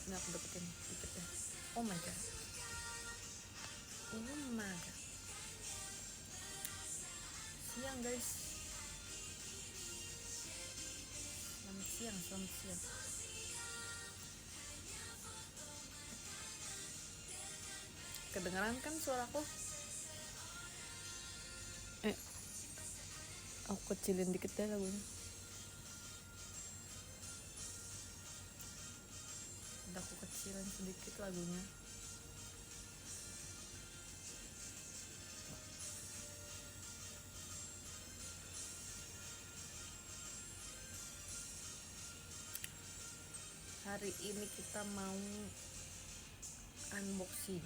Ini aku deketin dikit ya. Oh my god. Siang guys. Selamat siang. Kedengeran kan suaraku? Aku kecilin dikit ya lagunya. Udah aku kecilin sedikit lagunya. Hari ini kita mau unboxing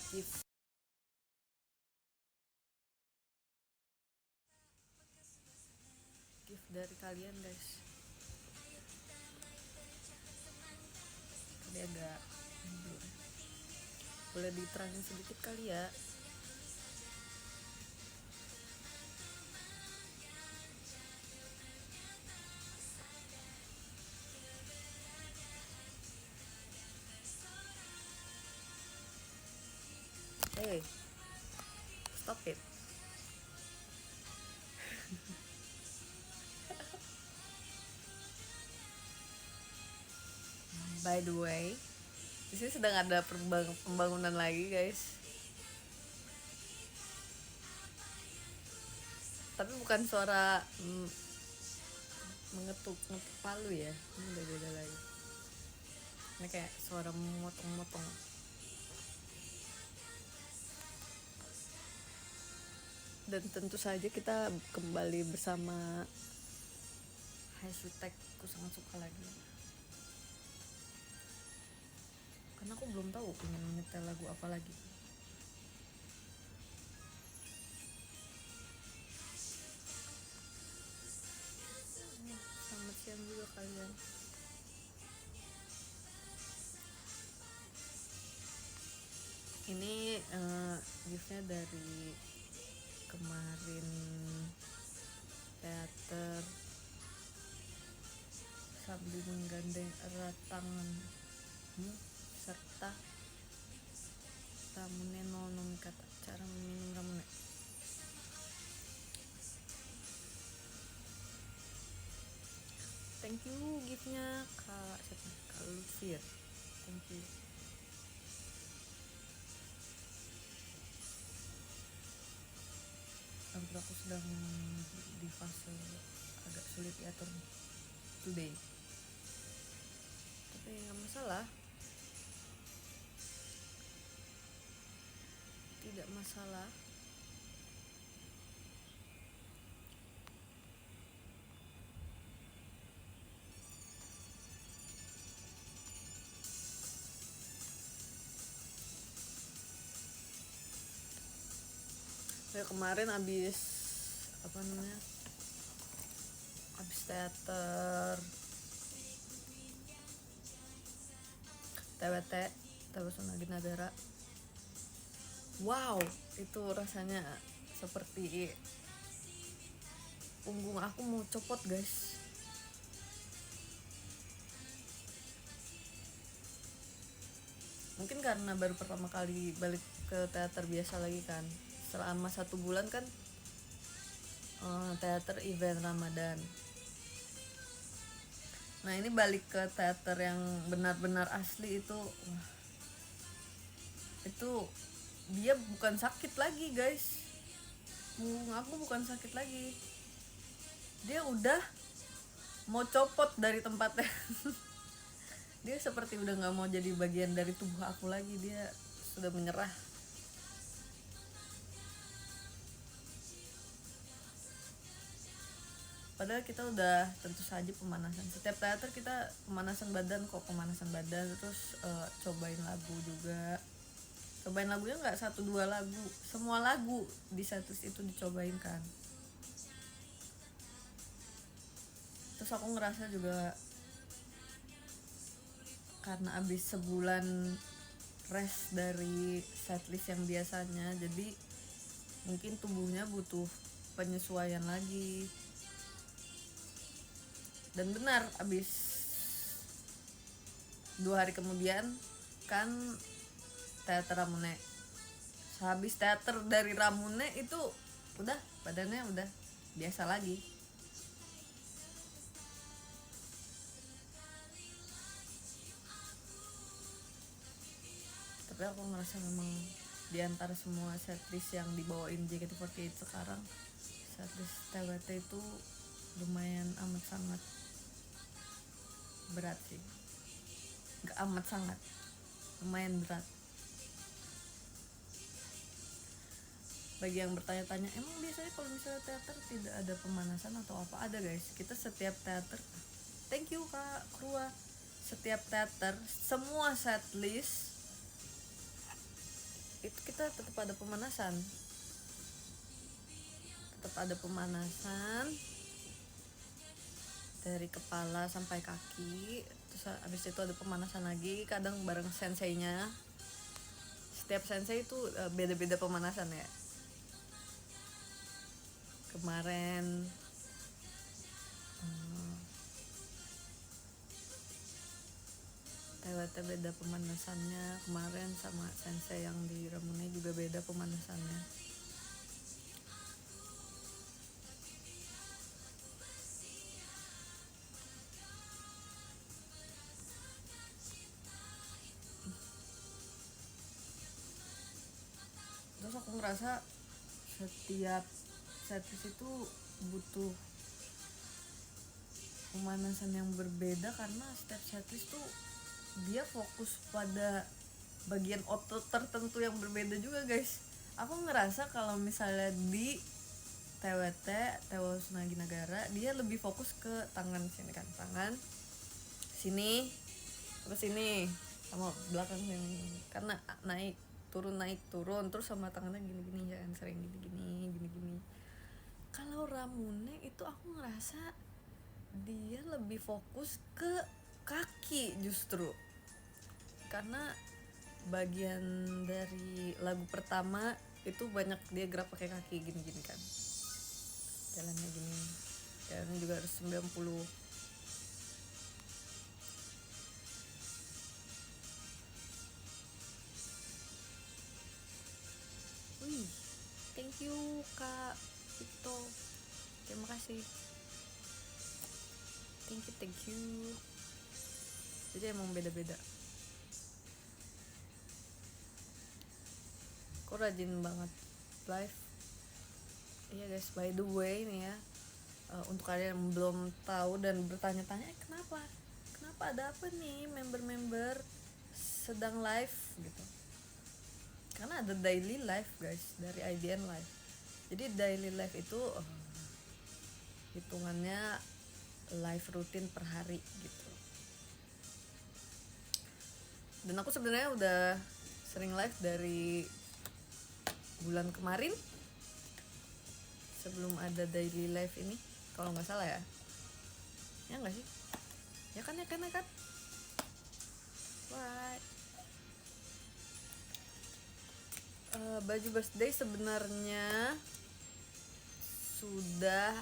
gift dari kalian guys. Tadi agak boleh diterangin sedikit kali ya. Hey, stop it. By the way, di sini sedang ada pembangunan lagi guys. Tapi bukan suara mengetuk palu ya. Ini udah beda lagi. Ini kayak suara memotong-motong. Dan tentu saja kita kembali bersama hashtag aku sangat suka lagi. Karena aku belum tahu pengen nyetel lagu apa lagi. Selamat siang juga kalian. Ini giftnya dari kemarin teater sambil menggandeng erat tangan serta ramune no kata cara meminum ramune. Thank you giftnya Kak Lufir. Thank you. Hampir aku sedang di fase agak sulit diatur today. Tapi nggak masalah. Tidak masalah. Kayak kemarin abis teater TWT Tawasuna Ginagara. Wow, itu rasanya seperti punggung aku mau copot guys. Mungkin karena baru pertama kali balik ke teater biasa lagi kan. Selama 1 bulan kan teater event Ramadan. Nah ini balik ke teater yang benar-benar asli itu, itu dia bukan sakit lagi guys. Punggung aku bukan sakit lagi. Dia udah mau copot dari tempatnya. Dia seperti udah nggak mau jadi bagian dari tubuh aku lagi. Dia sudah menyerah. Padahal kita udah tentu saja pemanasan. Setiap teater kita pemanasan badan terus cobain lagu juga. Cobain lagunya nggak 1-2 lagu, semua lagu di setlist itu dicobain kan. Terus aku ngerasa juga karena abis sebulan rest dari setlist yang biasanya, jadi mungkin tubuhnya butuh penyesuaian lagi. Dan benar abis 2 hari kemudian kan teater Ramune. Habis teater dari Ramune itu udah badannya udah biasa lagi. Tapi aku ngerasa memang di antara semua setlist yang dibawain JKT48 sekarang, setlist TWT itu lumayan amat sangat berat sih. Gak amat sangat, lumayan berat. Bagi yang bertanya-tanya, emang biasanya kalau misalnya teater tidak ada pemanasan atau apa? Ada guys, kita setiap teater, thank you Kak Krua, setiap teater, semua setlist itu kita tetap ada pemanasan. Tetap ada pemanasan dari kepala sampai kaki. Terus abis itu ada pemanasan lagi, kadang bareng senseinya. Setiap sensei itu beda-beda pemanasan ya. Kemarin TWT beda pemanasannya kemarin, sama sensei yang di Ramune juga beda pemanasannya. Terus aku ngerasa setiap setlist itu butuh pemanasan yang berbeda, karena setiap setlist tuh dia fokus pada bagian otot tertentu yang berbeda juga guys. Aku ngerasa kalau misalnya di TWT Tewa Sunagi Nagara dia lebih fokus ke tangan sini kan, tangan sini terus sini sama belakang sini, karena naik turun terus sama tangannya gini-gini, jangan sering gini-gini. Kalau Ramune itu aku ngerasa dia lebih fokus ke kaki justru, karena bagian dari lagu pertama itu banyak dia gerak pakai kaki gini-gini kan, jalannya gini, jalannya juga harus 90. Wih, thank you Kak Vito, terima kasih, thank you. Jadi emang beda-beda. Kok rajin banget live. Iya guys, by the way nih ya, untuk kalian yang belum tahu dan bertanya-tanya kenapa ada apa nih member-member sedang live gitu, karena ada daily live guys dari IDN live. Jadi daily live itu hitungannya live rutin per hari gitu. Dan aku sebenarnya udah sering live dari bulan kemarin sebelum ada daily live ini, kalau nggak salah ya nggak sih, ya kan right. Baju birthday sebenarnya sudah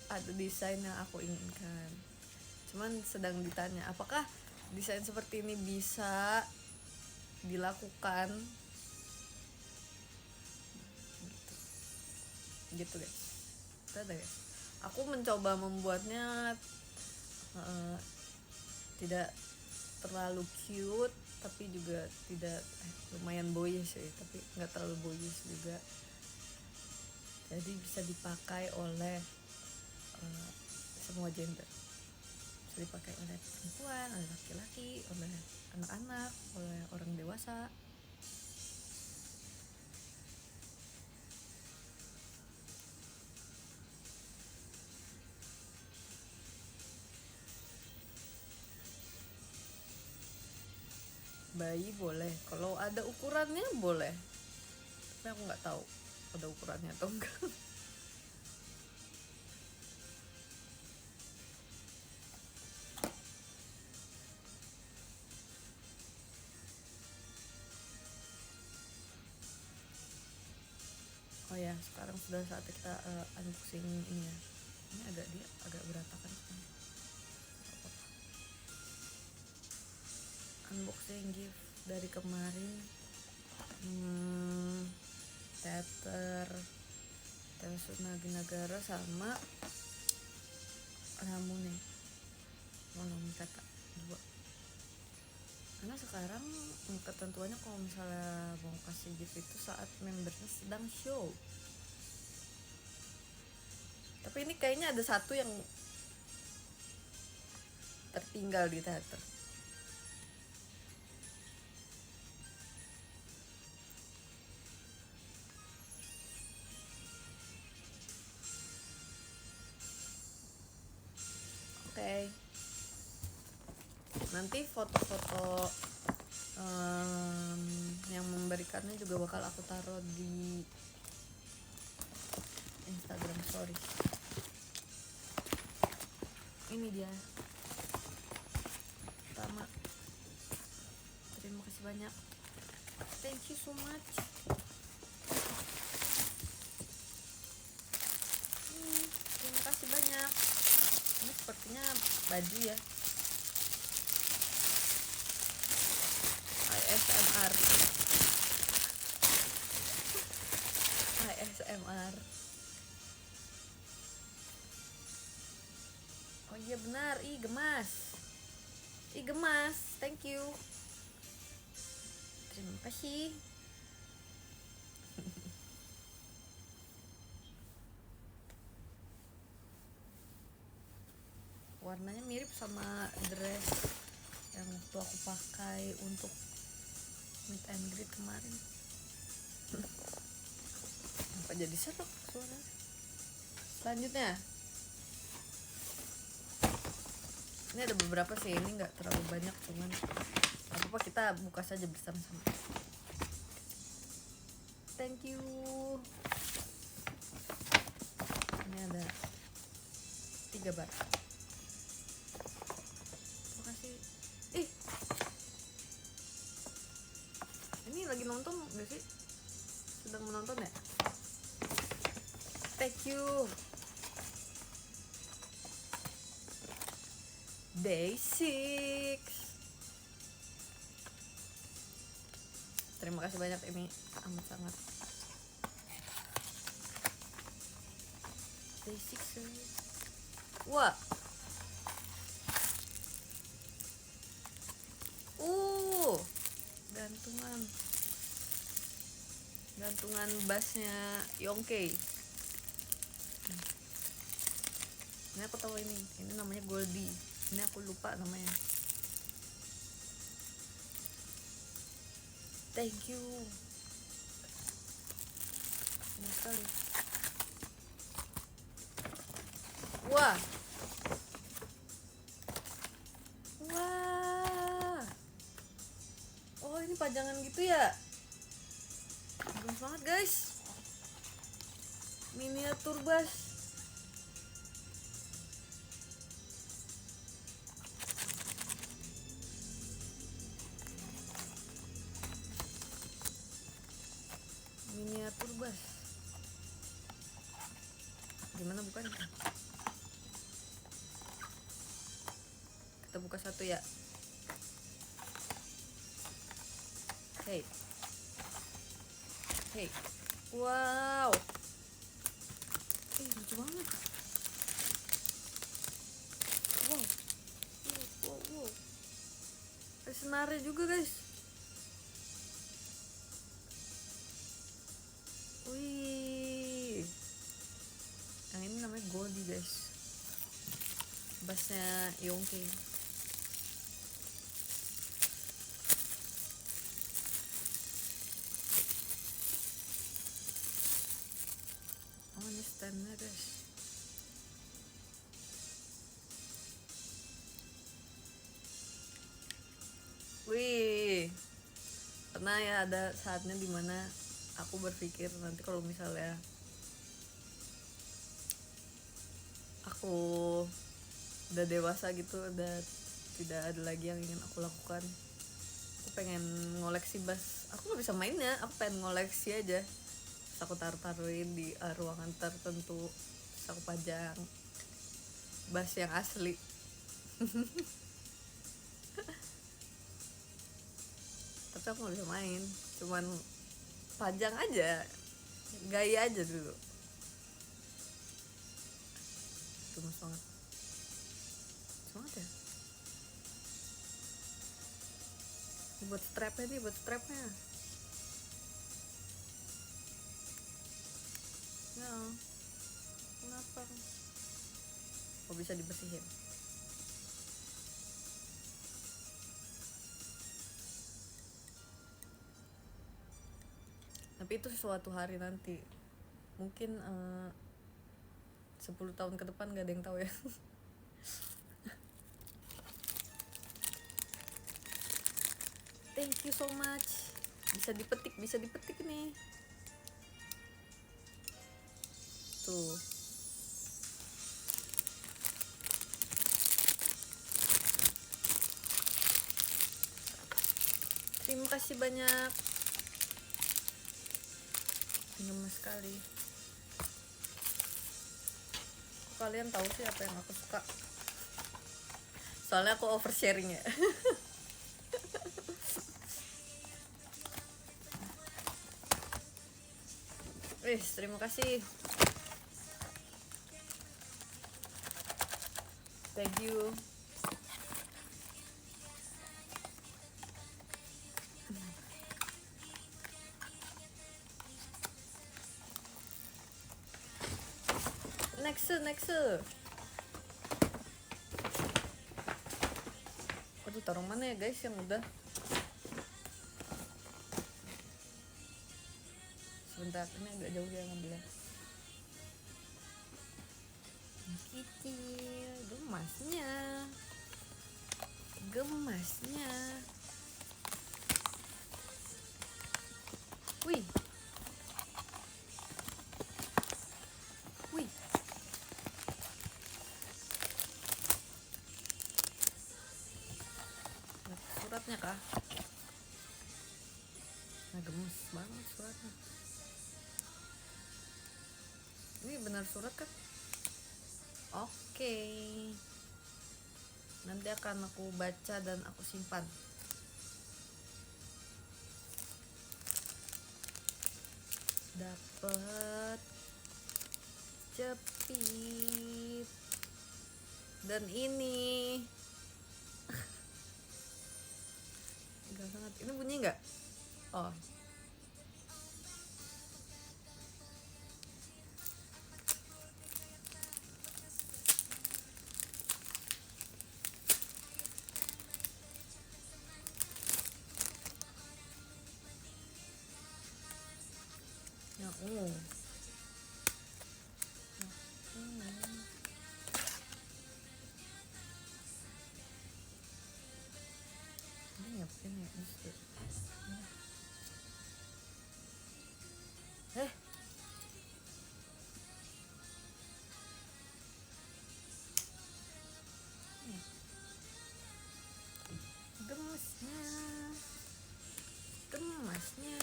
ada desain yang aku inginkan, cuman sedang ditanya apakah desain seperti ini bisa dilakukan gitu guys. Ada guys, aku mencoba membuatnya tidak terlalu cute tapi juga tidak lumayan boyish sih, tapi nggak terlalu boyish juga, jadi bisa dipakai oleh semua gender, bisa dipakai oleh perempuan, oleh laki-laki, oleh anak-anak, oleh orang dewasa. Bayi boleh, kalau ada ukurannya boleh, tapi aku nggak tahu ada ukurannya atau enggak. Oh ya, sekarang sudah saatnya kita unboxing ini ya. Ini agak berantakan. unboxing gift dari kemarin. Tether Naginagara sama Ramune Monomitata 2. Karena sekarang ketentuannya kalau misalnya mau kasih gift itu saat membernya sedang show. Tapi ini kayaknya ada satu yang tertinggal di teater. Oke. Nanti foto-foto yang memberikannya juga bakal aku taruh di Instagram stories. Ini dia pertama. Terima kasih banyak. Thank you so much. Terima kasih banyak. Ini sepertinya baju ya. ASMR. Oh iya benar, gemas. Thank you. Terima kasih. Warnanya mirip sama dress yang waktu aku pakai untuk meet and greet kemarin. Apa jadi seru suara? Selanjutnya, ini ada beberapa sih, ini nggak terlalu banyak, cuman apa kita buka saja bersama-sama. Thank you. Ini ada 3 bar. Terima kasih. Ini lagi nonton nggak sih? Sedang menonton ya? Thank you. Day 6. Terima kasih banyak, ini amat sangat. Day 6. Wah. Gantungan bassnya Yongke. Ini aku tahu ini namanya Goldie. Ini aku lupa namanya. Thank you. Enak sekali. Wah. Oh, ini pajangan gitu ya. Bagus banget guys. Miniatur bass. Gimana bukanya? Kita buka satu ya. Hey. Wow. Lucu banget. Wow. Ada senarnya juga guys. Wih. Yang ini namanya Goldie guys. Bassnya Yongke. Ini standnya guys. Wih, pernah ya ada saatnya dimana aku berpikir nanti kalau misalnya aku udah dewasa gitu, udah tidak ada lagi yang ingin aku lakukan, aku pengen ngoleksi bass. Aku nggak bisa mainnya, aku pengen ngoleksi aja. Terus aku taruhin di ruangan tertentu, terus aku pajang bass yang asli. tapi aku nggak bisa main, cuman pajang aja, gaya aja dulu. Gemes banget, semangat ya. Buat strapnya nih, buat strapnya ya. Kenapa? Oh, bisa dibersihin. Tapi itu suatu hari nanti, mungkin 10 tahun ke depan gak ada yang tahu ya. Thank you so much. Bisa dipetik nih. Tuh. Terima kasih banyak. Gemes sekali. Kalian tahu sih apa yang aku suka? Soalnya aku oversharing ya. Terima kasih. Thank you. Next. Aduh, taruh mana ya guys yang udah? Sebentar, ini agak jauh ya ngambilnya. Kecil, gemasnya. Wih. Suratnya kah? Nah, gemes banget suratnya. Ini benar surat kan? Oke. Nanti akan aku baca dan aku simpan. Dapat jepit dan ini enggak sangat. Ini bunyi nggak? Oh, yang ungu. Ini ngapain ya? Gemasnya.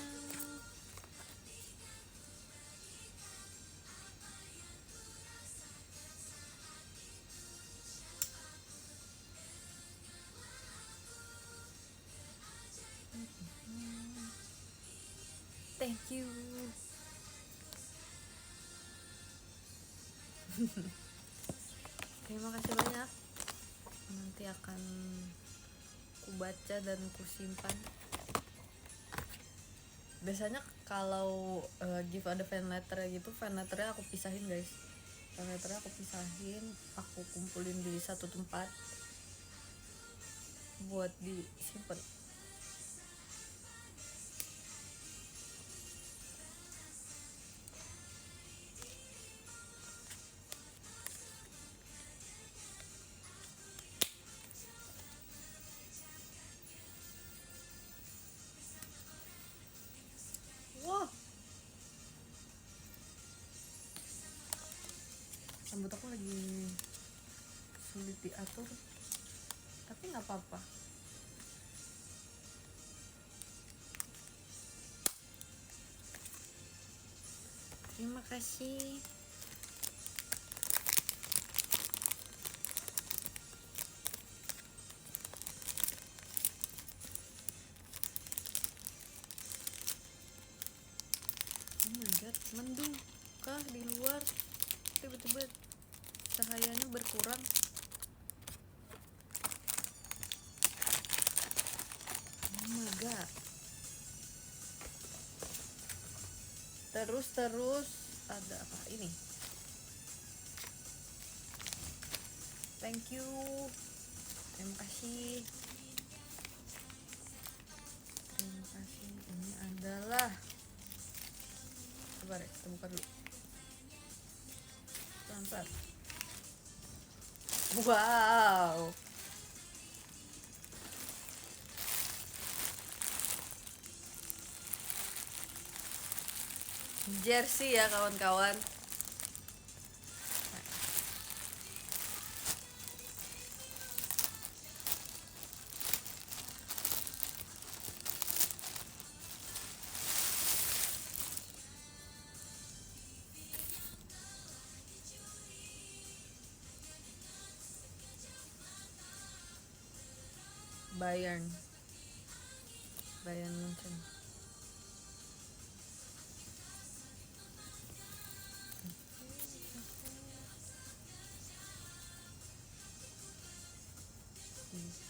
Thank you. Terima kasih banyak. Nanti akan ku baca dan ku simpan. Biasanya kalau give ada fan letter gitu, fan letternya aku pisahin guys. Fan letternya aku pisahin, aku kumpulin di satu tempat buat disimpan. Wah, rambut aku lagi sulit diatur, tapi nggak apa-apa. Terima kasih. coba cahayanya berkurang. Oh my god. Terus ada apa ini? Thank you. Terima kasih. Ini adalah, coba deh kita buka dulu. Pelan-pelan. Wow. Jersey ya kawan-kawan. Bayern Munchen.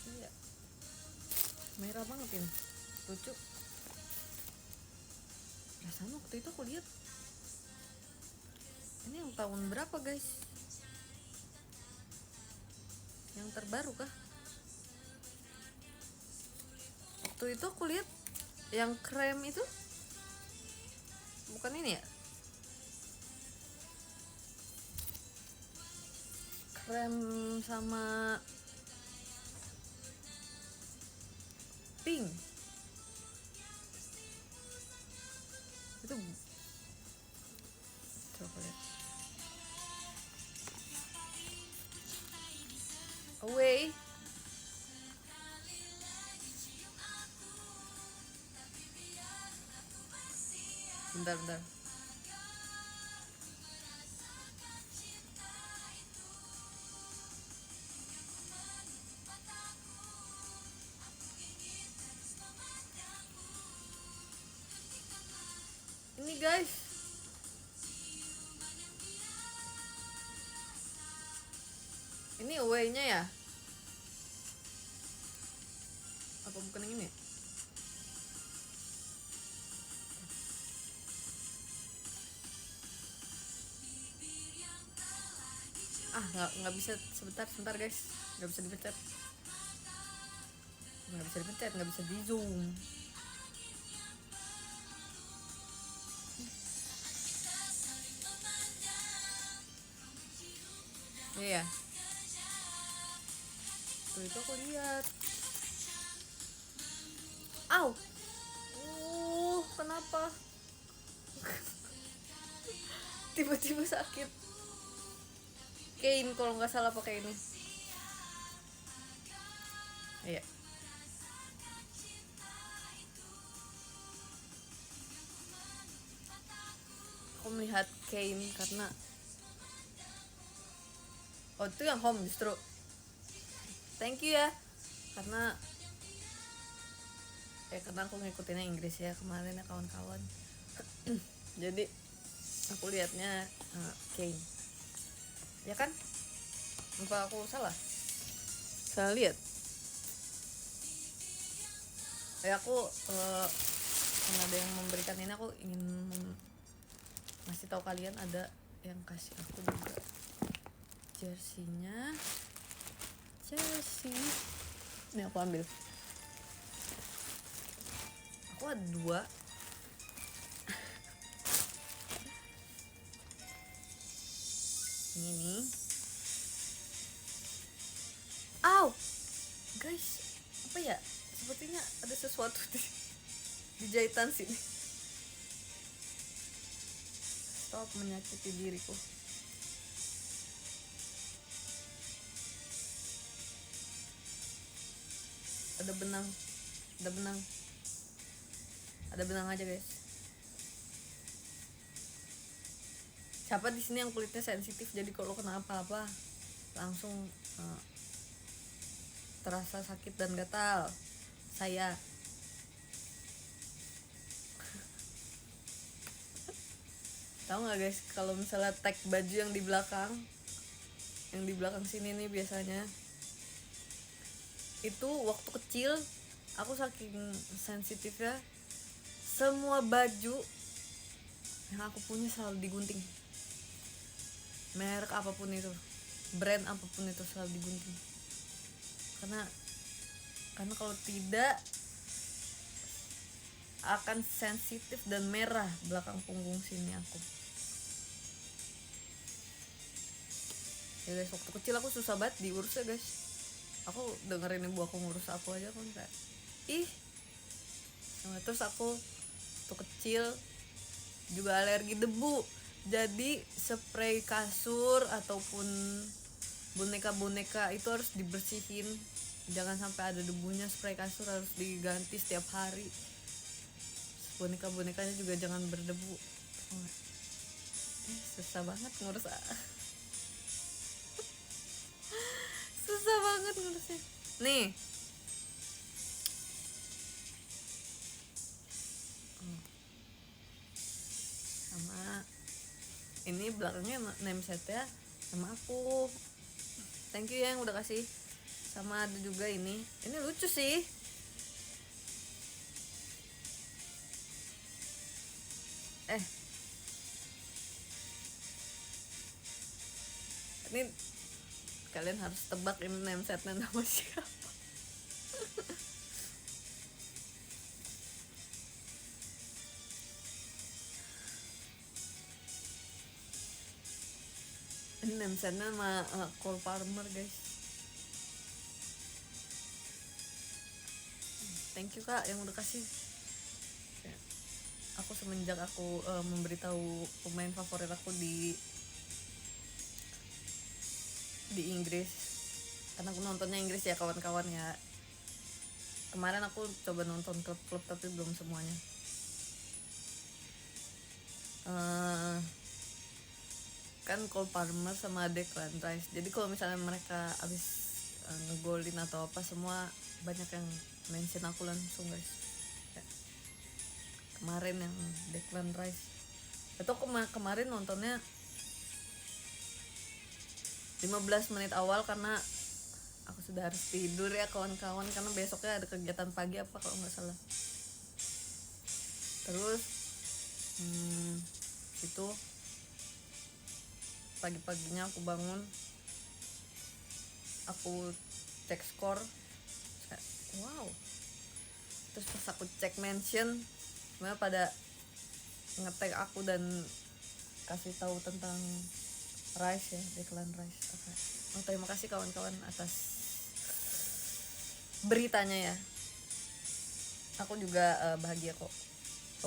Iya. Merah banget ini. Lucu. Perasaan waktu itu aku lihat. Ini yang tahun berapa, guys? Yang terbaru kah? Waktu itu aku lihat yang krem itu bukan ini ya? Krem sama pink. Itu coba lihat. Away. Bentar. Ini guys. Ini away-nya ya? Apa bukan yang ini? Nggak bisa. Sebentar guys, nggak bisa dipencet, nggak bisa di zoom. Iya. Tuh itu aku lihat. Kenapa? Tiba-tiba sakit. Kane kalau nggak salah pakai ini. Iya. Aku melihat Kane karena itu yang home justru. Thank you ya. Karena aku ngikutinnya Inggris ya kemarin ya kawan-kawan. Jadi aku lihatnya Kane. Ya kan? Apa aku salah lihat? Aku karena ada yang memberikan ini, aku ingin ngasih tahu kalian ada yang kasih aku juga jersey-nya. Ini aku ambil. Aku ada 2. Ini guys, apa ya, sepertinya ada sesuatu di jahitan sini. Stop menyakiti diriku. Ada benang aja guys. Siapa di sini yang kulitnya sensitif, jadi kalau kena apa-apa langsung terasa sakit dan gatal? Saya. Tahu nggak guys, kalau misalnya tag baju yang di belakang sini nih biasanya, itu waktu kecil aku saking sensitifnya, semua baju yang aku punya selalu digunting, merek apapun itu, brand apapun itu selalu digunting, karena kalau tidak akan sensitif dan merah belakang punggung sini aku. Ya guys, waktu kecil aku susah banget diurus ya guys. Aku dengerin ibu aku ngurus aku aja kan kayak ih. Nah, terus aku waktu kecil juga alergi debu. Jadi spray kasur ataupun boneka-boneka itu harus dibersihin. Jangan sampai ada debunya, spray kasur harus diganti setiap hari. Boneka-bonekanya juga jangan berdebu. Susah banget ngurus. Susah banget ngurusnya. Nih. Sama ini belakangnya name setnya sama aku. Thank you ya yang udah kasih. Sama ada juga ini lucu sih. Ini kalian harus tebak ini name setnya nama siapa. Ini name setnya sama Cole Palmer guys. Thank you kak yang udah kasih. Aku semenjak aku memberitahu pemain favorit aku di Inggris, karena aku nontonnya Inggris ya kawan-kawan ya. Kemarin aku coba nonton klub-klub tapi belum semuanya. Kan Cole Palmer sama Declan Rice. Jadi kalau misalnya mereka abis ngegolin atau apa, semua banyak yang mention aku langsung guys. Kemarin yang Declan Rice itu kemarin nontonnya 15 menit awal karena aku sudah harus tidur ya kawan-kawan, karena besoknya ada kegiatan pagi apa kalau nggak salah. Terus itu pagi-paginya aku bangun, aku cek skor, wow. Terus pas aku cek mention, sebenarnya pada nge-tag aku dan kasih tahu tentang Rice ya, Declan Rice. Okay. Oh, terima kasih kawan-kawan atas beritanya ya. Aku juga bahagia kok,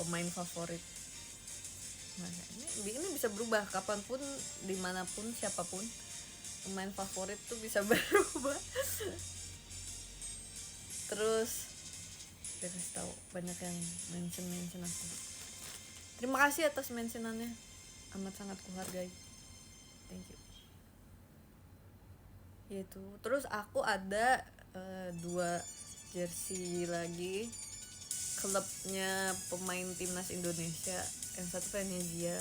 pemain favorit. Nah, ini bisa berubah kapanpun, dimanapun, siapapun. Pemain favorit tuh bisa berubah. Terus dia kasih tahu banyak yang mention aku. Terima kasih atas mentionannya, amat sangat kuhargai. Thank you. Yaitu terus aku ada 2 jersey lagi klubnya pemain timnas Indonesia. Yang satu Venezia,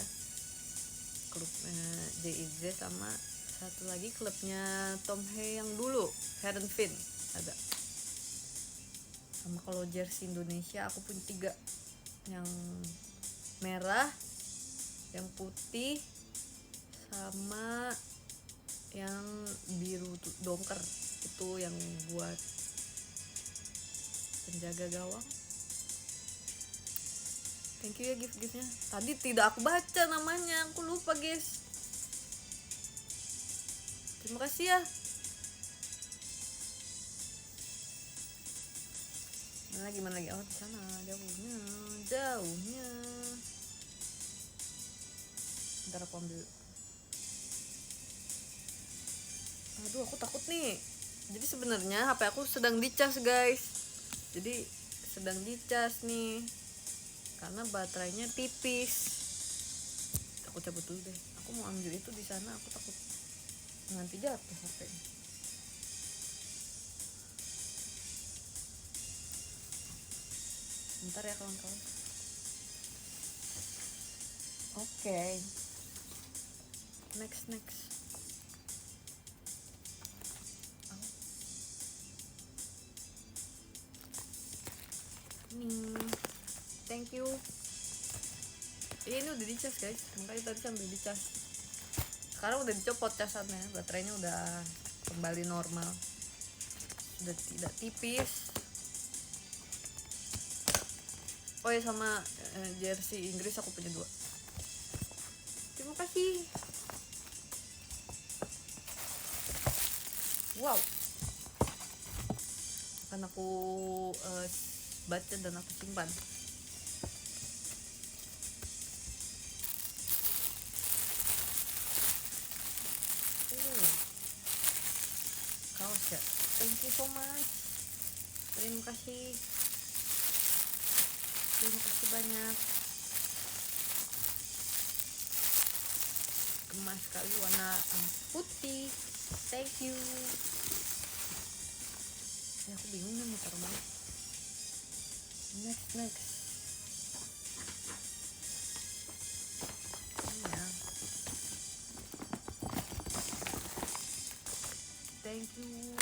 klubnya JIZ, sama satu lagi klubnya Tom Hee yang dulu, Heerenveen ada. Sama kalau jersey Indonesia aku punya 3, yang merah, yang putih, sama yang biru dongker, itu yang buat penjaga gawang. Thank you ya gift-giftnya. Tadi tidak aku baca namanya, aku lupa guys. Terima kasih ya. Gimana lagi? Oh, di sana jauhnya. Ntar aku ambil. Aduh, aku takut nih. Jadi sebenarnya HP aku sedang dicas guys. Jadi sedang dicas nih, karena baterainya tipis. Aku cabut dulu deh. Aku mau ambil itu di sana. Aku takut nanti jatuh HP. Bentar ya kawan-kawan. Oke. Next. Nih, thank you. Ini udah dicas guys, makanya tadi sambil dicas. Sekarang udah dicopot casannya, baterainya udah kembali normal, sudah tidak tipis. Oh ya, sama jersey Inggris aku punya 2. Terima kasih. Wow, akan aku baca dan aku simpan. Kaos ya, thank you so much. Terima kasih banyak. Gemas sekali warna putih. Thank you. Ya, aku bingung nih mau taruh mana. Next. Ya. Thank you.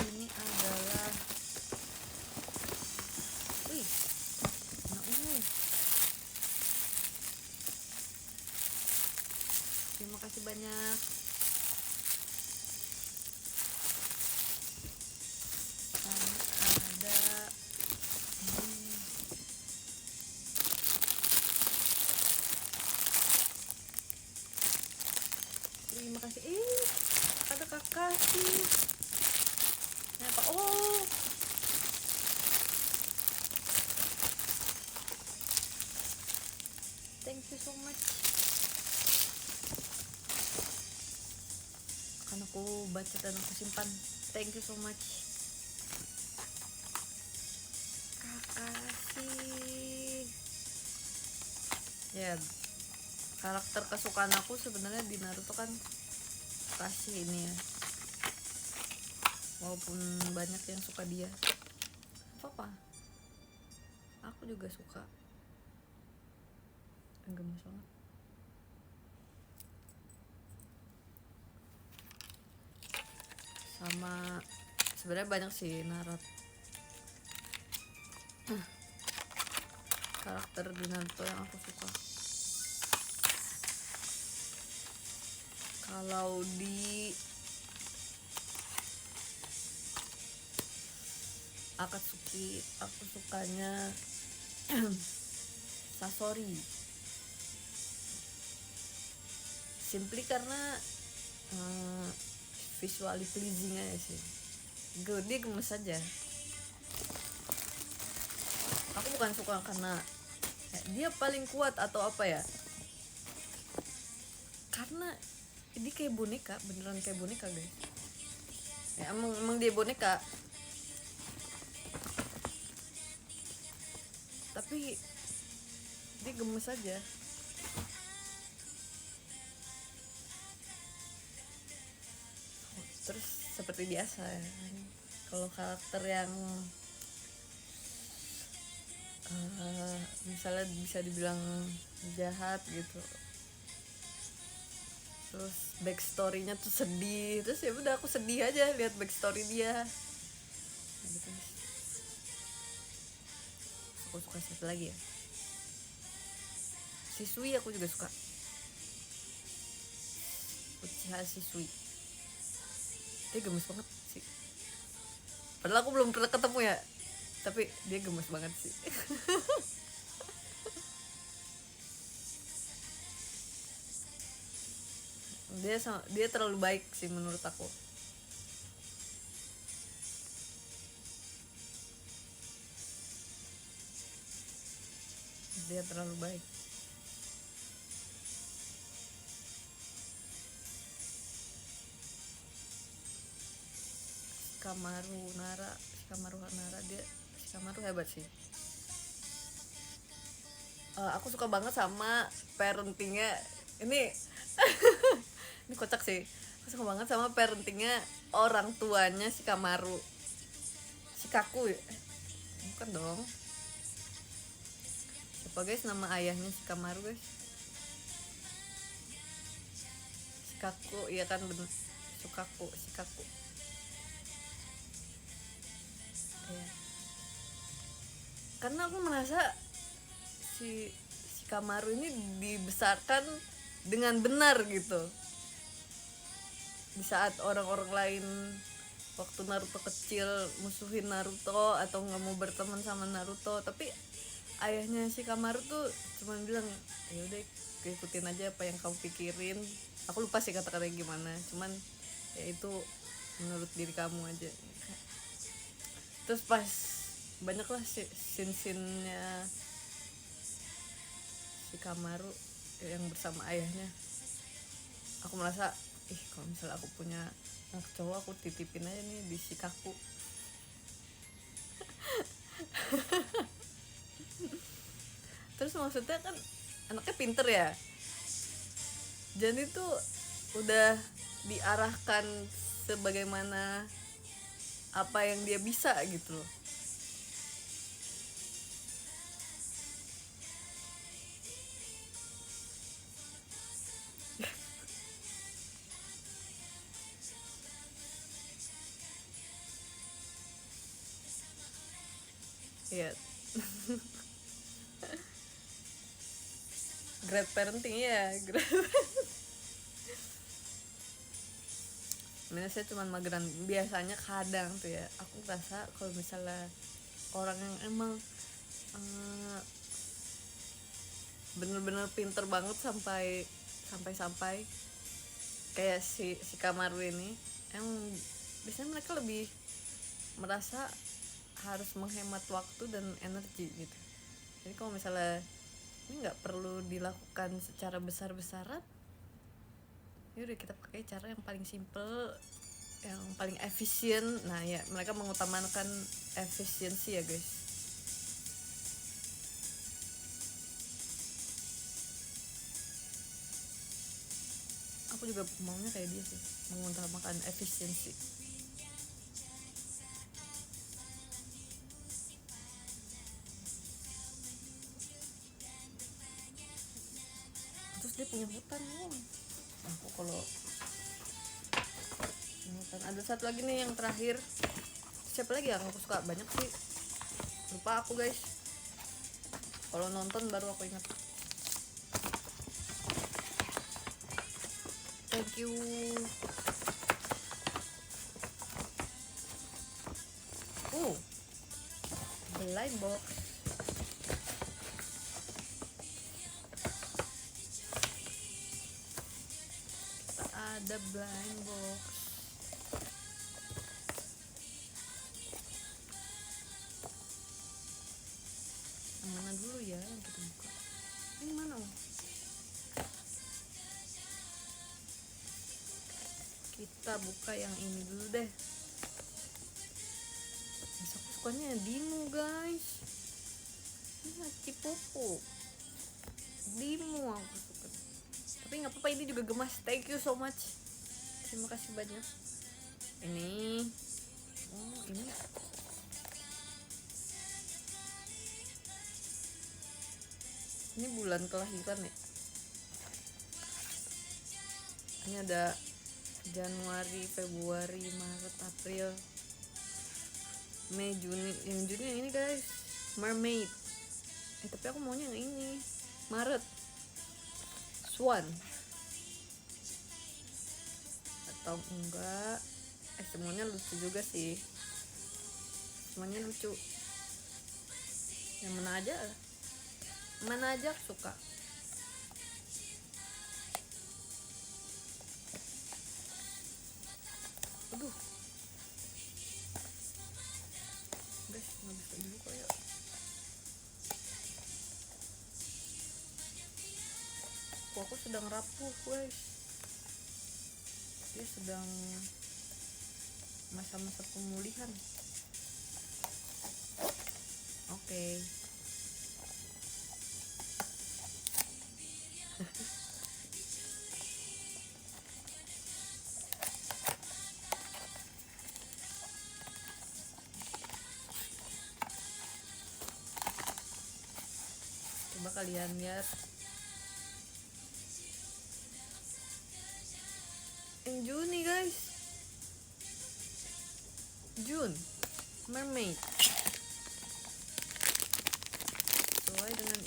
Ini adalah terima kasih banyak. Ada terima kasih. Ada kakak sih. Apa? Oh, thank you so much. Akan aku baca dan aku simpan. Thank you so much. Kakasih. Ya, karakter kesukaan aku sebenarnya di Naruto kan Kakashi ini ya. Walaupun banyak yang suka dia, apa? Aku juga suka. Gemes banget. Sama sebenarnya banyak sih karakter di Naruto yang aku suka. Kalau di Akatsuki aku sukanya Sasori. Simply karena visually pleasing aja sih. Dia gemes aja. Aku bukan suka karena dia paling kuat atau apa ya, karena dia kayak boneka, beneran kayak boneka guys. Ya emang dia boneka, tapi dia gemes aja. Terus seperti biasa ya, kalau karakter yang misalnya bisa dibilang jahat gitu, terus backstory-nya tuh sedih, terus ya udah aku sedih aja lihat backstory dia gitu. Aku suka siapa lagi ya, Shisui aku juga suka. Uchiha Shisui, dia gemes banget sih, padahal aku belum pernah ketemu ya, tapi dia gemes banget sih. dia terlalu baik sih menurut aku. Dia terlalu baik. Shikamaru Hanara hebat sih. Aku suka banget sama parentingnya ini. Ini kocak sih. Aku suka banget sama parentingnya orang tuanya Shikamaru. Shikaku ya? Bukan dong. Lupa guys nama ayahnya Shikamaru guys. Shikaku, iya kan bener. Shikaku. Ya. Karena aku merasa si Shikamaru ini dibesarkan dengan benar gitu. Di saat orang-orang lain waktu Naruto kecil musuhin Naruto atau nggak mau berteman sama Naruto, tapi ayahnya Shikamaru tuh cuma bilang ya udah ikutin aja apa yang kamu pikirin. Aku lupa sih kata-katanya gimana, cuman ya itu menurut diri kamu aja. Terus pas banyak lah scene-scene-nya Shikamaru yang bersama ayahnya, aku merasa kalau misalnya aku punya anak cowok aku titipin aja nih di Shikaku. Terus maksudnya kan anaknya pinter ya, jadi tuh udah diarahkan sebagaimana apa yang dia bisa gitu loh. Iya. Great parenting ya. Sebenarnya saya cuma mageran. Biasanya kadang tuh ya aku rasa kalau misalnya orang yang emang bener-bener pinter banget sampai kayak si Kamaru ini, emang biasanya mereka lebih merasa harus menghemat waktu dan energi gitu. Jadi kalau misalnya ini nggak perlu dilakukan secara besar-besaran, yaudah kita pakai cara yang paling simple, yang paling efisien. Nah ya, mereka mengutamakan efisiensi ya guys. Aku juga maunya kayak dia sih, mengutamakan efisiensi. Terus dia punya hutan loh. Aku kalau hutan, ada satu lagi nih yang terakhir. Siapa lagi yang aku suka? Banyak sih, lupa aku guys. Kalau nonton baru aku ingat. Thank you. Blind box. Kita ada blind box. Yang mana dulu ya yang kita buka? Ini mana? Kita buka yang ini dulu deh. Bisa aku sukanya Dimu guys. Ini Cipopo. Dimu aku suka. Tapi nggak apa-apa, ini juga gemas. Thank you so much. Terima kasih banyak. Ini. Oh ini. Ini bulan kelahiran ya. Ini ada Januari, Februari, Maret, April, Mei, Juni. Yang Juni yang ini guys, Mermaid. Tapi aku maunya yang ini, Maret, Swan. Atau enggak, semuanya lucu juga sih. Semuanya lucu. Yang mana aja aku suka. Aduh guys, nggak bisa dibuka ya. Aku sedang rapuh guys. Dia sedang masa-masa pemulihan. Oke. Coba kalian lihat. Yang Juni guys, June mermaid sesuai dengan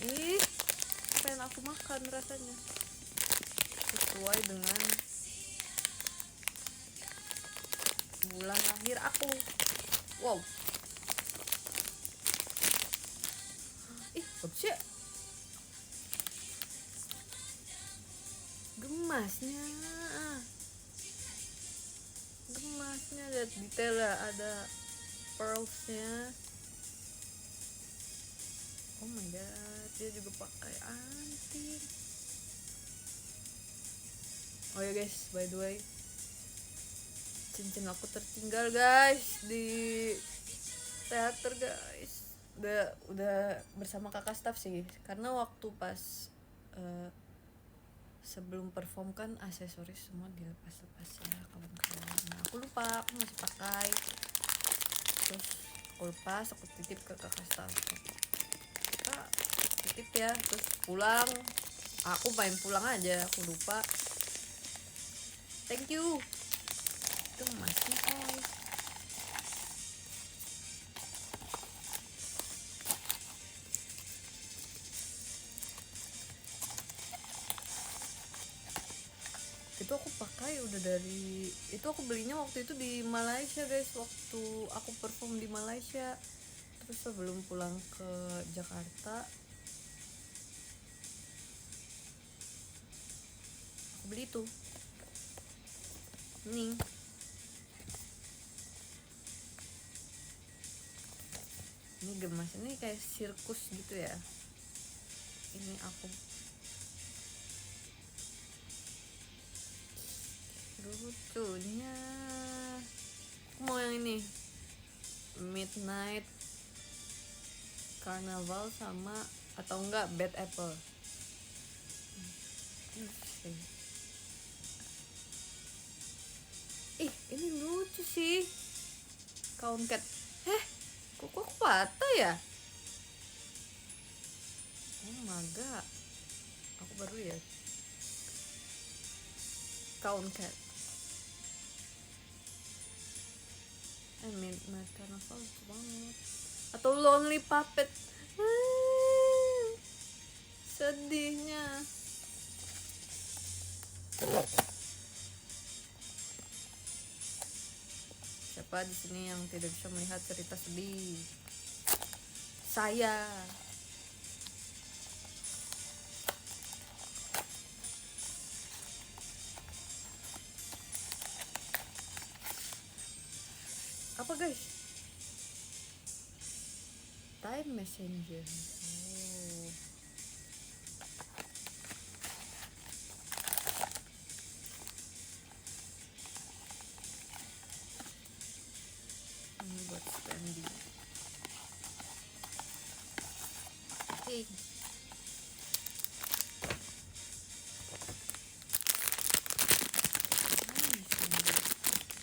pengen aku makan rasanya, sesuai dengan bulan lahir aku. Wow, bagus ya gemasnya, lihat detailnya, ada pearlsnya. Oh my god, dia juga pakai anting. Oh ya guys, by the way, cincin aku tertinggal guys di teater guys. Udah bersama kakak staff sih, karena waktu pas sebelum perform kan aksesoris semua dilepas ya kawan-kawan. Nah, aku lupa, aku masih pakai, terus aku lepas, aku titip ke kakak staff, kak titip ya, terus pulang, aku main pulang aja, aku lupa. Thank you, itu masih itu aku pakai udah dari itu, aku belinya waktu itu di Malaysia guys, waktu aku perform di Malaysia. Terus sebelum pulang ke Jakarta aku beli itu ini gemas, ini kayak sirkus gitu ya. Ini aku lucunya, aku mau yang ini Midnight Carnival sama atau enggak Bad Apple. Ini lucu sih, Count Cat. Kok patah ya? Oh maga, aku baru lihat Count Cat. Midnight Carnival lucu banget. Atau Lonely Puppet. Sedihnya. Siapa di sini yang tidak bisa melihat cerita sedih? Saya. Apa guys? Time Messenger. Ini buat standing.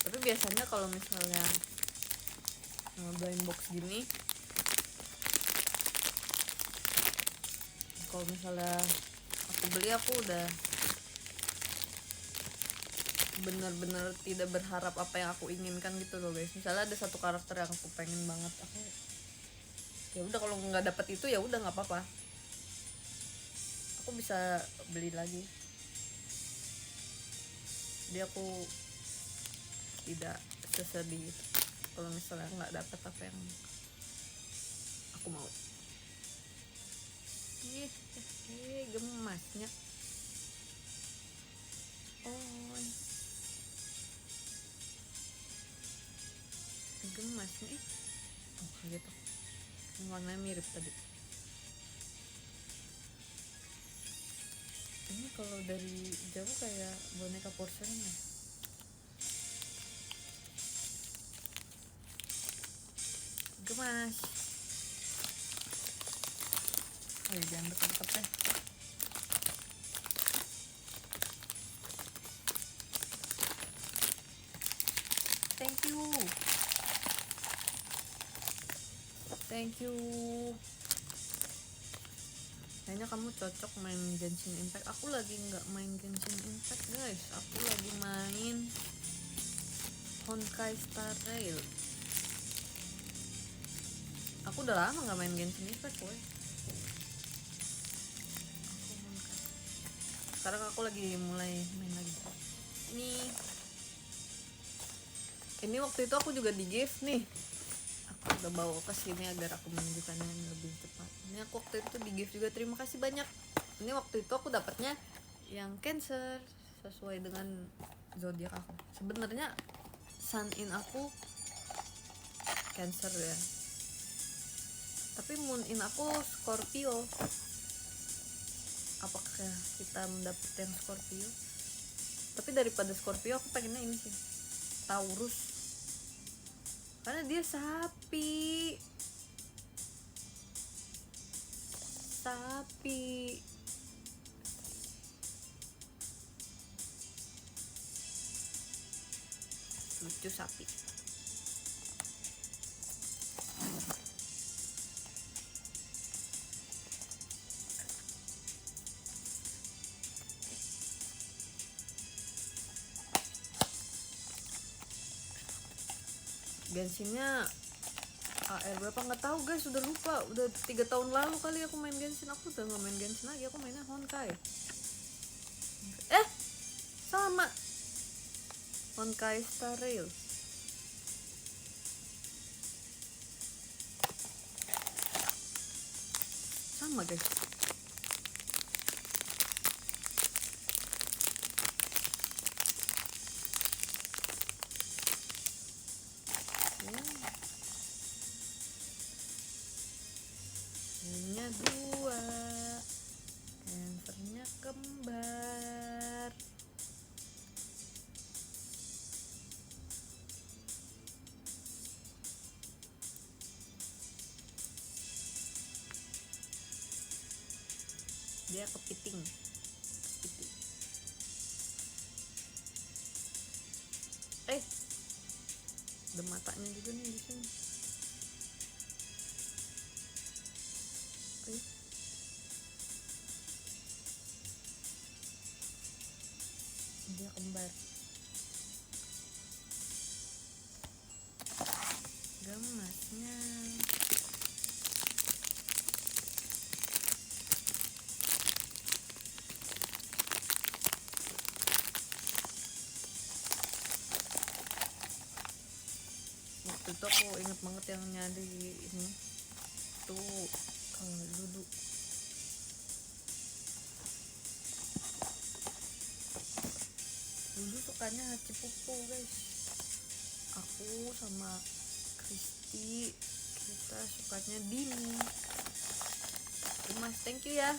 Tapi biasanya kalau misalnya blind box gini, kalau misalnya aku beli, aku udah bener-bener tidak berharap apa yang aku inginkan gitu loh guys. Misalnya ada satu karakter yang aku pengen banget, aku ya udah, kalau nggak dapet itu ya udah nggak apa-apa, aku bisa beli lagi. Jadi aku tidak sesedih itu kalau misalnya nggak dapet apa yang aku mau. Gemasnya. Gemasnya kaget aku, warnanya mirip tadi. Ini kalau dari jauh kayak boneka porselen ya. Gemas. Jangan deket-deket deh. Thank you. kayaknya kamu cocok main Genshin Impact. Aku lagi nggak main Genshin Impact guys, aku lagi main Honkai Star Rail. Aku udah lama nggak main Genshin Impact boy. Sekarang aku lagi mulai main lagi. Ini waktu itu aku juga di gift nih. Aku udah bawa ke sini agar aku menunjukkannya lebih cepat. Ini aku waktu itu di gift juga, terima kasih banyak. Ini waktu itu aku dapatnya yang Cancer sesuai dengan zodiak aku. Sebenarnya sun in aku Cancer ya. Tapi moon in aku Scorpio. Apakah kita mendapat yang Scorpio? Tapi daripada Scorpio aku pengennya ini sih, Taurus. Karena dia sapi. Lucu sapi. Genshinnya AR berapa nggak tahu guys, udah lupa. Udah 3 tahun lalu kali aku main Genshin. Aku udah nggak main Genshin lagi, aku mainnya Honkai. Sama Honkai Star Rail. Sama guys. Moonnya 2, Cancernya kembar. Dia kepiting. Ada matanya juga nih di sini. Dia kembar. Gemasnya. Waktu itu aku inget banget yang nyari ini tuh dulu sukanya Hachipupu guys. Aku sama Kristi kita sukanya Dini. Mas, thank you ya.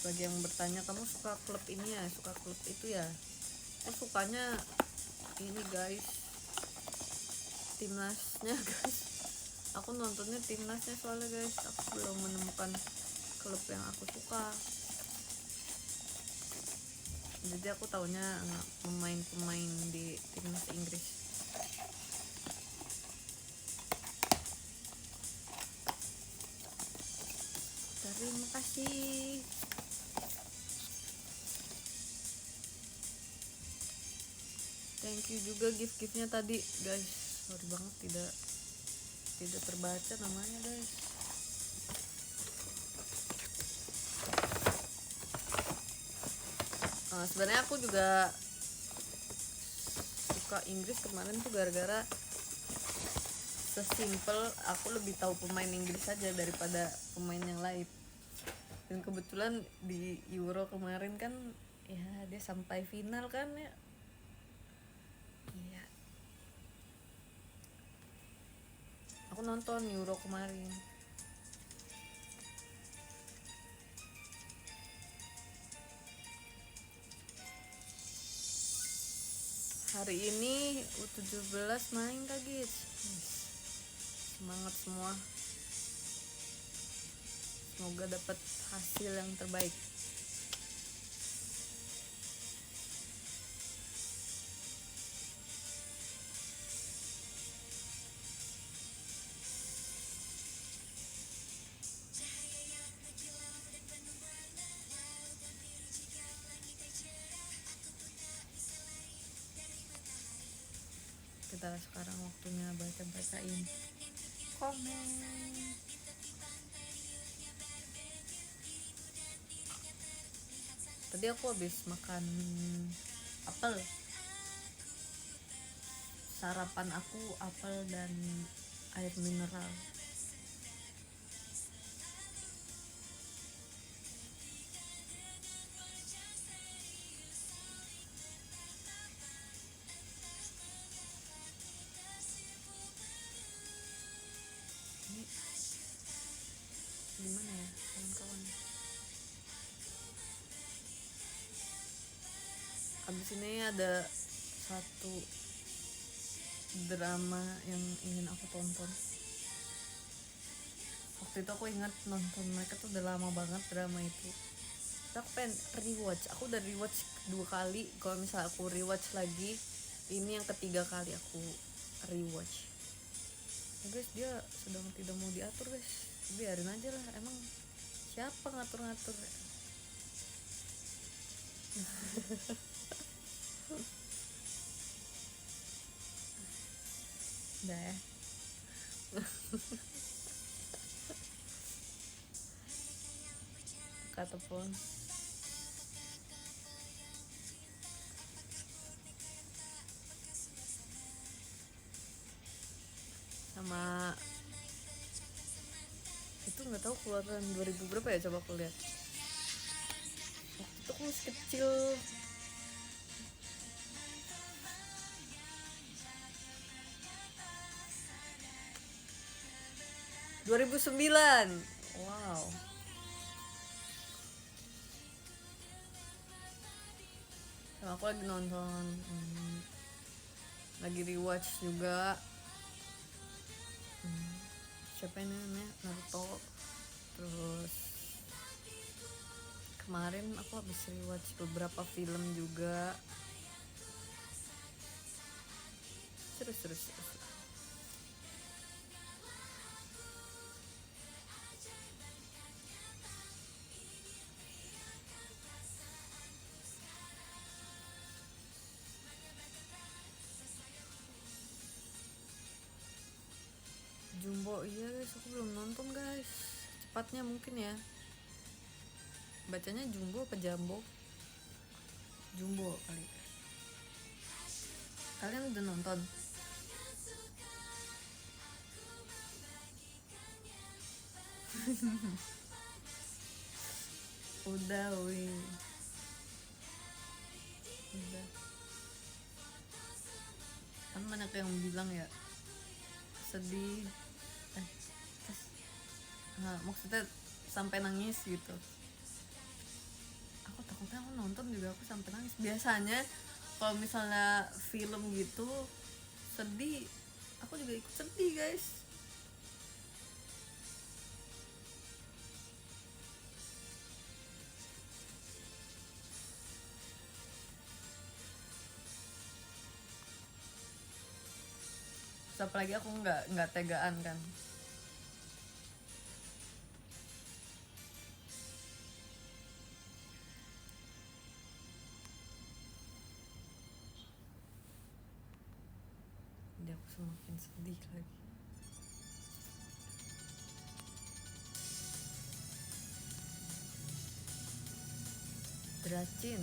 Bagi yang bertanya, kamu suka klub ini ya, suka klub itu ya? Aku sukanya ini guys, timnasnya guys. Aku nontonnya timnasnya soalnya guys. Aku belum menemukan klub yang aku suka. Jadi aku taunya pemain-pemain di timnas Inggris. Terima kasih. Thank you juga gift-giftnya tadi guys. Sorry banget tidak terbaca namanya guys. Sebenarnya aku juga suka Inggris kemarin tuh gara-gara sesimpel aku lebih tahu pemain Inggris saja daripada pemain yang lain. Dan kebetulan di Euro kemarin kan ya dia sampai final kan ya. Iya. Aku nonton Euro kemarin. Hari ini U17 main kak guys. Semangat semua. Semoga dapat hasil yang terbaik. Bentar, sekarang waktunya bacain komen. Tadi aku habis makan apel. Sarapan aku apel dan air mineral. Ini gimana ya kawan-kawan? Abis ini ada satu drama yang ingin aku tonton. Waktu itu aku ingat nonton mereka tuh udah lama banget drama itu. Aku pengen rewatch. Aku udah rewatch 2 kali. Kalau misalnya aku rewatch lagi, ini yang ketiga kali aku rewatch. Guys, dia sedang tidak mau diatur guys. Biarin aja lah. Emang siapa ngatur-ngatur? Udah ya. Kata pun sama itu nggak tahu keluaran 2000 berapa ya, coba aku lihat. Waktu itu aku masih kecil. 2009. Wow. Sama aku lagi nonton lagi rewatch juga siapa ini namanya, Naruto. Terus kemarin aku habis rewatch beberapa film juga. Terus Jumbo, iya guys, aku belum nonton guys. Cepatnya mungkin ya. Bacanya Jumbo apa Jambo? Jumbo kali. Kalian udah nonton? Udah, wih. Udah. Kan banyak yang bilang ya sedih. Maksudnya sampai nangis gitu. Aku takutnya aku nonton juga aku sampai nangis. Biasanya kalau misalnya film gitu sedih, aku juga ikut sedih guys. Terus apalagi aku nggak tegaan kan. Jadi aku semakin sedih lagi. Dracin.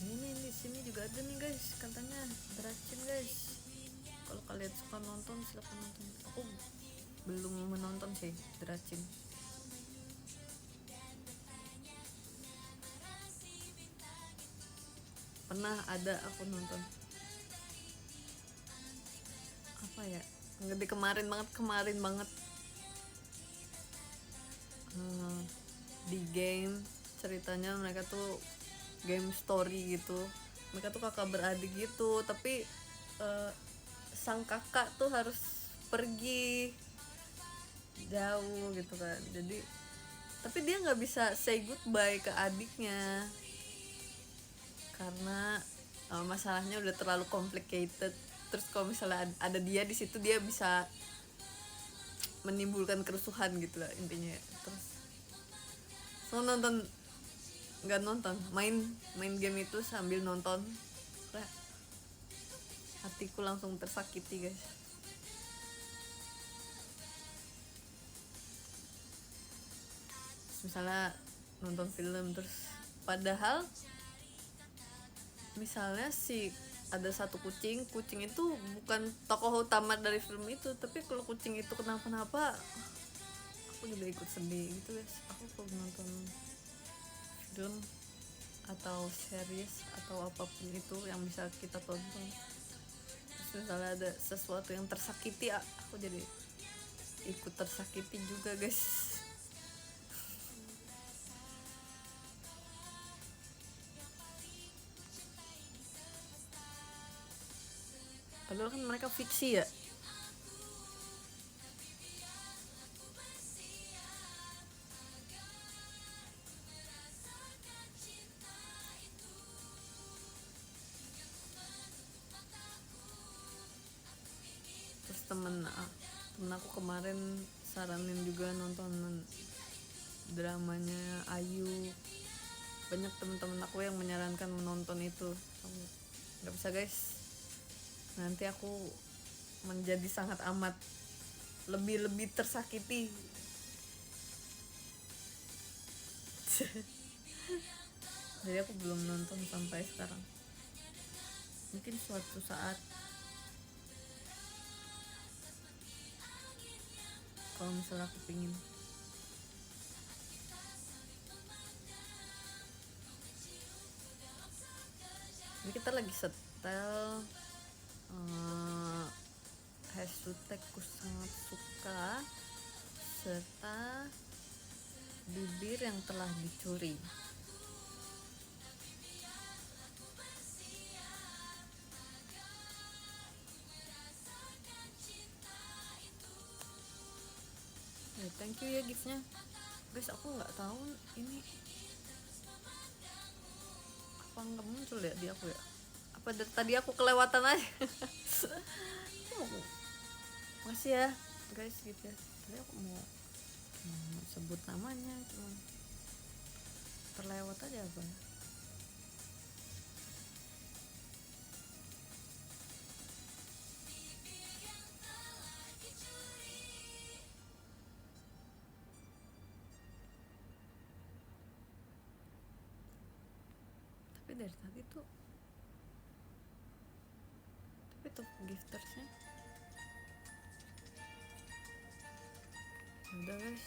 Ini di sini juga ada nih guys, katanya Dracin guys. Kalau kalian suka nonton silakan nonton. Aku belum menonton sih Dracin. Pernah ada aku nonton. Apa ya? Nggak di kemarin banget. Di game ceritanya mereka tuh game story gitu. Mereka tuh kakak beradik gitu, tapi sang kakak tuh harus pergi jauh gitu kan. Jadi tapi dia nggak bisa say goodbye ke adiknya karena masalahnya udah terlalu complicated. Terus kalau misalnya ada dia di situ, dia bisa menimbulkan kerusuhan gitu lah intinya. Terus so nggak nonton, main game itu sambil nonton. Kayak hatiku langsung tersakiti guys. Misalnya nonton film terus, padahal misalnya si ada satu kucing itu bukan tokoh utama dari film itu, tapi kalau kucing itu kenapa-napa aku juga ikut sedih gitu guys. Aku kalau nonton film atau series atau apapun itu yang bisa kita tonton, terus misalnya ada sesuatu yang tersakiti, aku jadi ikut tersakiti juga guys. Padahal kan mereka fiksi ya. Terus temen aku kemarin saranin juga nonton dramanya Ayu. Banyak teman-teman aku yang menyarankan menonton itu. Nggak bisa guys, nanti aku menjadi sangat amat lebih tersakiti. Jadi aku belum nonton sampai sekarang. Mungkin suatu saat kalau misalnya aku pingin. Ini kita lagi setel hashtagku sangat suka serta bibir yang telah dicuri. Thank you ya giftnya guys. Aku nggak tahu ini apa nggak muncul ya di aku ya, apa dari tadi aku kelewatan aja. Makasih ya guys gitu ya. Tadi aku mau sebut namanya cuma terlewat aja apa. Tapi dari tadi tuh, tapi tuh giftersnya udah guys,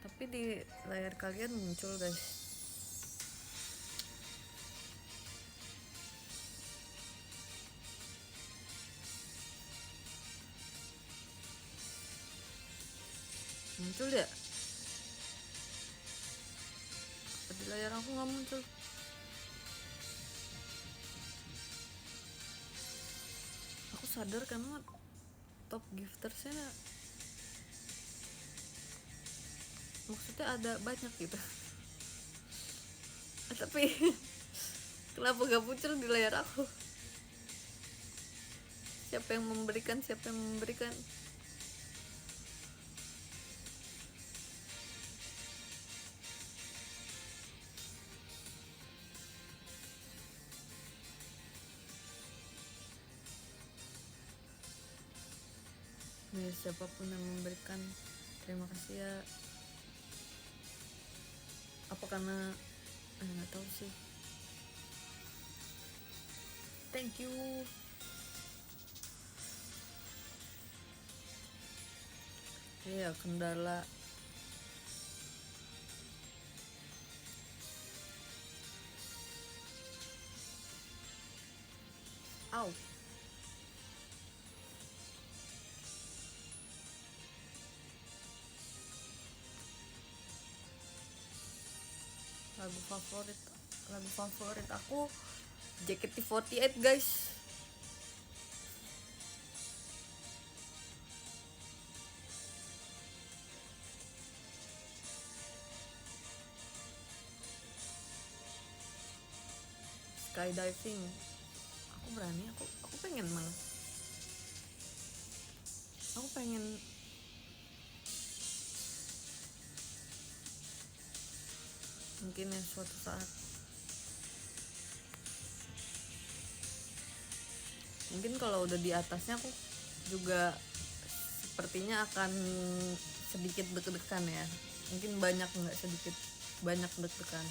tapi di layar kalian muncul guys. Muncul ya, di layar aku nggak muncul. Aku sadar karena top giftersnya maksudnya ada banyak gitu. Tapi kenapa gak muncul di layar aku? Siapa yang memberikan? Nah, siapapun yang memberikan, terima kasih ya. Apa karena nggak tahu sih. Thank you. Iya, kendala lagu favorit aku JKT48 guys. Skydiving aku berani, aku pengen, malah aku pengen mungkin ya suatu saat. Mungkin kalau udah di atasnya aku juga sepertinya akan sedikit deg-degan ya, mungkin banyak, nggak sedikit, banyak deg-degan.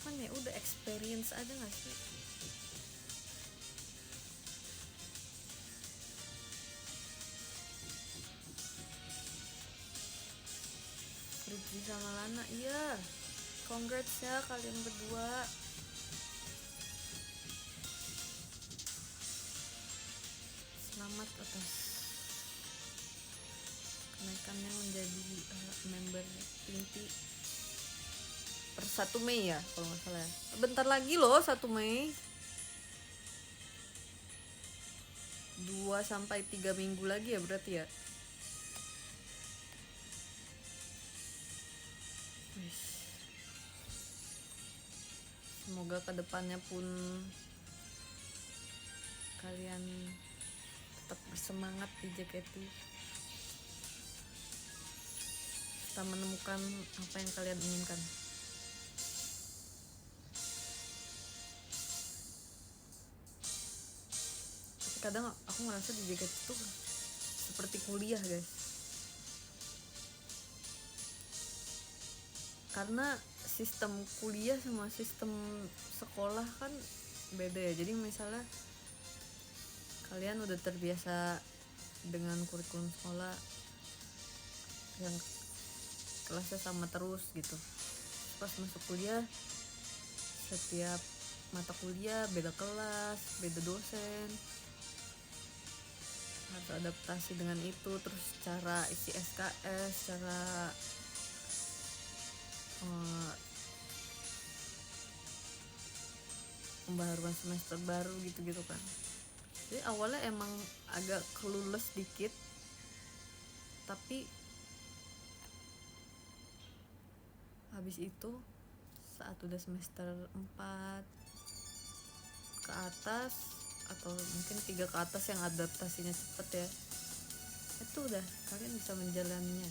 Cuman ya udah experience aja nggak sih. Rizky sama Lana, iya, congrats ya kalian berdua. Selamat atas kenaikannya menjadi member inti per 1 Mei ya kalau nggak salah ya. Bentar lagi loh 1 Mei, 2-3 minggu lagi ya berarti ya. Semoga kedepannya pun kalian tetap bersemangat di JKT, kita menemukan apa yang kalian inginkan. Tapi kadang aku ngerasa di JKT itu seperti kuliah guys, karena sistem kuliah sama sistem sekolah kan beda ya. Jadi misalnya kalian udah terbiasa dengan kurikulum sekolah yang kelasnya sama terus gitu, pas masuk kuliah setiap mata kuliah beda kelas, beda dosen, harus adaptasi dengan itu. Terus cara isi SKS, cara pembaharuan semester baru gitu-gitu kan. Jadi awalnya emang agak clueless dikit, tapi habis itu saat udah semester 4 ke atas atau mungkin 3 ke atas yang adaptasinya cepet ya, itu udah kalian bisa menjalani.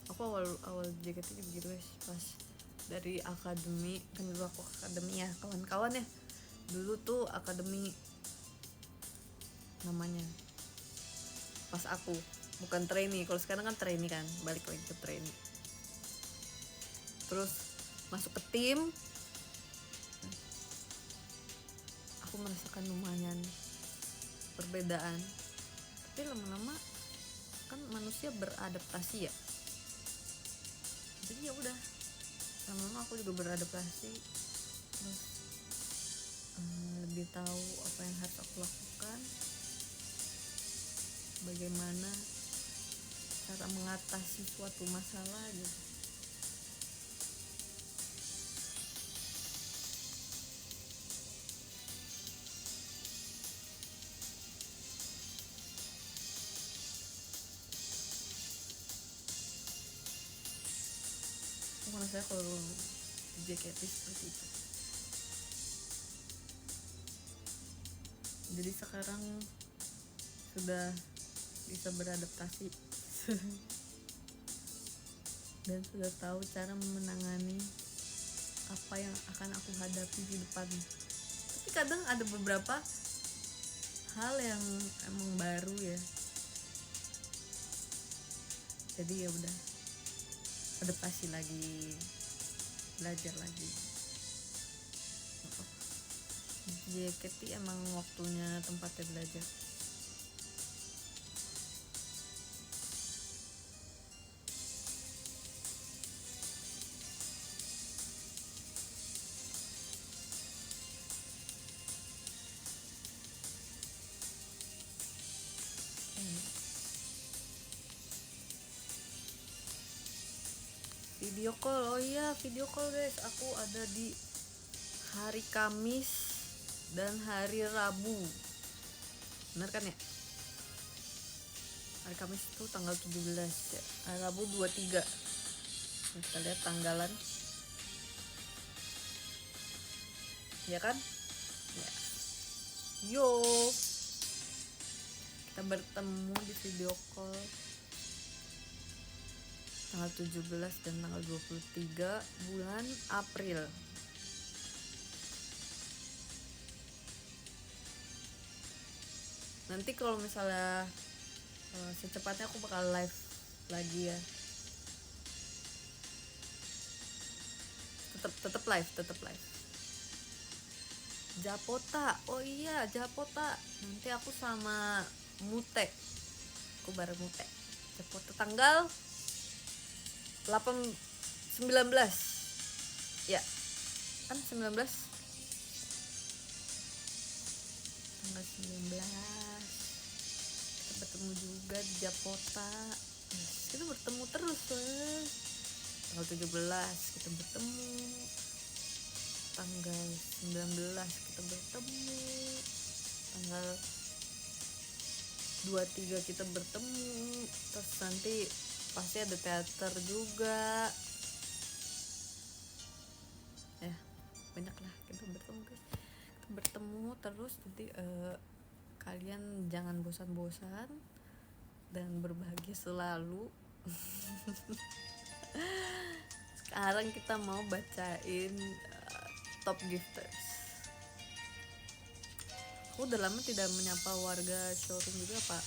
Aku awal JKT juga gitu guys, pas dari akademi, kan dulu aku akademi ya kawan-kawan ya, dulu tuh akademi namanya pas aku bukan trainee. Kalau sekarang kan trainee kan, balik lagi ke trainee. Terus masuk ke tim, aku merasakan lumayan perbedaan, tapi lama-lama kan manusia beradaptasi ya, jadi ya udah lama-lama aku juga beradaptasi. Terus lebih tahu apa yang harus aku lakukan, bagaimana cara mengatasi suatu masalah gitu. Aku merasa kalau di JKT seperti itu. Jadi sekarang sudah bisa beradaptasi dan sudah tahu cara menangani apa yang akan aku hadapi di depan. Tapi kadang ada beberapa hal yang emang baru ya, jadi ya udah adaptasi lagi, belajar lagi. JKT emang waktunya, tempatnya belajar. Video call, oh iya video call guys, aku ada di hari Kamis dan hari Rabu, bener kan ya? Hari Kamis itu tanggal 17 ya, hari Rabu 23. Kita lihat tanggalan ya kan ya. Yo, kita bertemu di video call tanggal 17 dan tanggal 23 bulan April. Nanti kalau misalnya secepatnya aku bakal live lagi ya. Tetap live. Japota, oh iya Japota. Nanti aku sama Mute, aku bareng Mute. Japota tanggal 19 ya, kan 19 tanggal 19 kita bertemu juga di Japota. Kita bertemu terus tanggal 17 kita bertemu, tanggal 19 kita bertemu, tanggal 23 kita bertemu, terus nanti pasti ada teater juga ya, banyak lah kita bertemu guys. Kita bertemu terus, nanti kalian jangan bosan-bosan dan berbahagia selalu. Sekarang kita mau bacain top gifters. Aku udah lama tidak menyapa warga showroom juga, Pak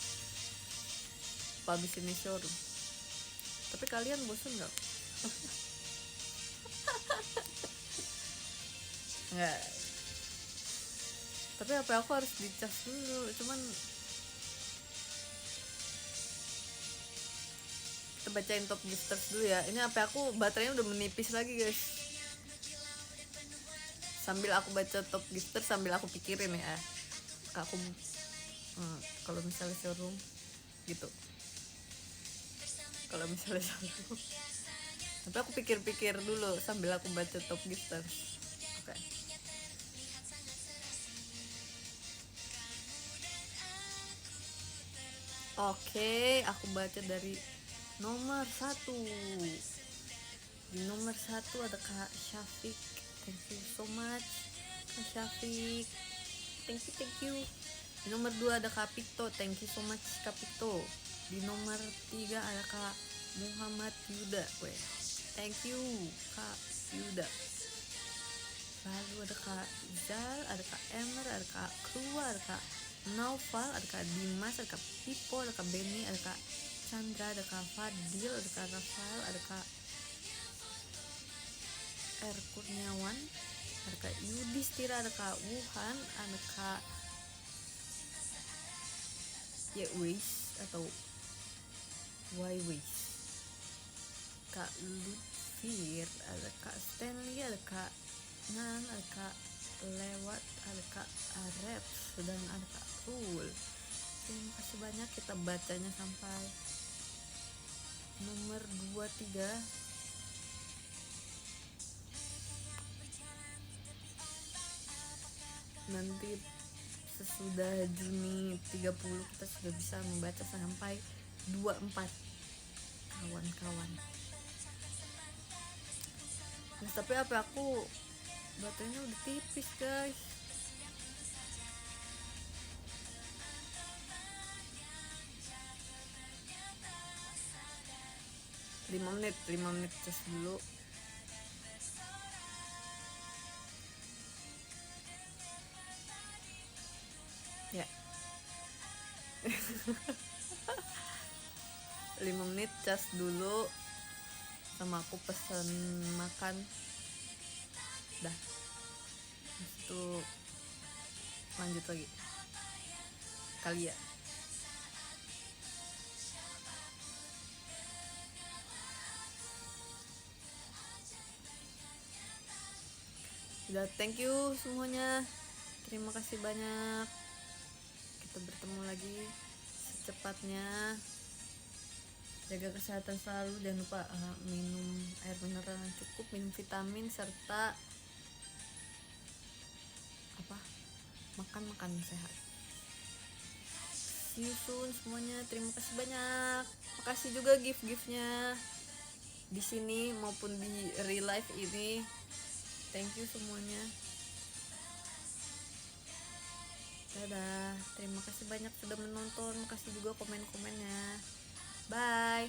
abis ini showroom. Tapi kalian bosan nggak? Nggak. Tapi HP aku harus dicas dulu. Cuman kita bacain top gifters dulu ya. Ini HP aku baterainya udah menipis lagi guys. Sambil aku baca top gifters sambil aku pikirin ya. Aku kalau misalnya showroom gitu. Kalau misalnya showroom. Tapi aku pikir-pikir dulu sambil aku baca top gifters. Oke. Oke, aku baca dari nomor 1. Di nomor 1 ada Kak Syafiq. Thank you so much Kak Syafiq. Thank you. Di nomor 2 ada Kak Pito. Thank you so much Kak Pito. Di nomor 3 ada Kak Muhammad Yuda. Thank you Kak Yuda. Lalu ada Kak Zal, ada Kak Emer, ada Kak Krua, ada Kak Naufal, ada Kak Dimas, ada Kak Pipo, ada Kak Beni, ada Kak Chandra, ada Kak Fadil, ada Kak Rafael, ada Kak R. Kurniawan, ada Kak Yudhistira, ada Kak Wuhan, ada Kak Yewis atau Wywis, Kak Lutfir, ada Kak Stanley, ada Kak Nan, ada Kak Lewat, ada Kak Aref, dan ada Kak Rul. Terima kasih banyak, kita bacanya sampai nomor 23. Nanti sesudah Juni 30 kita sudah bisa membaca sampai 24 kawan-kawan. Nah, tapi apa aku baterainya udah tipis guys. lima menit cas dulu. Ya. 5 menit cas dulu, sama aku pesen makan. Dah. Terus itu lanjut lagi. Kali ya. Udah, thank you semuanya. Terima kasih banyak. Kita bertemu lagi secepatnya. Jaga kesehatan selalu, jangan lupa minum air mineral yang cukup, minum vitamin, serta makan sehat. See you soon semuanya. Terima kasih banyak. Makasih juga gift-giftnya di sini maupun di real life ini. Thank you semuanya. Dadah, terima kasih banyak sudah menonton, makasih juga komen-komennya. Bye.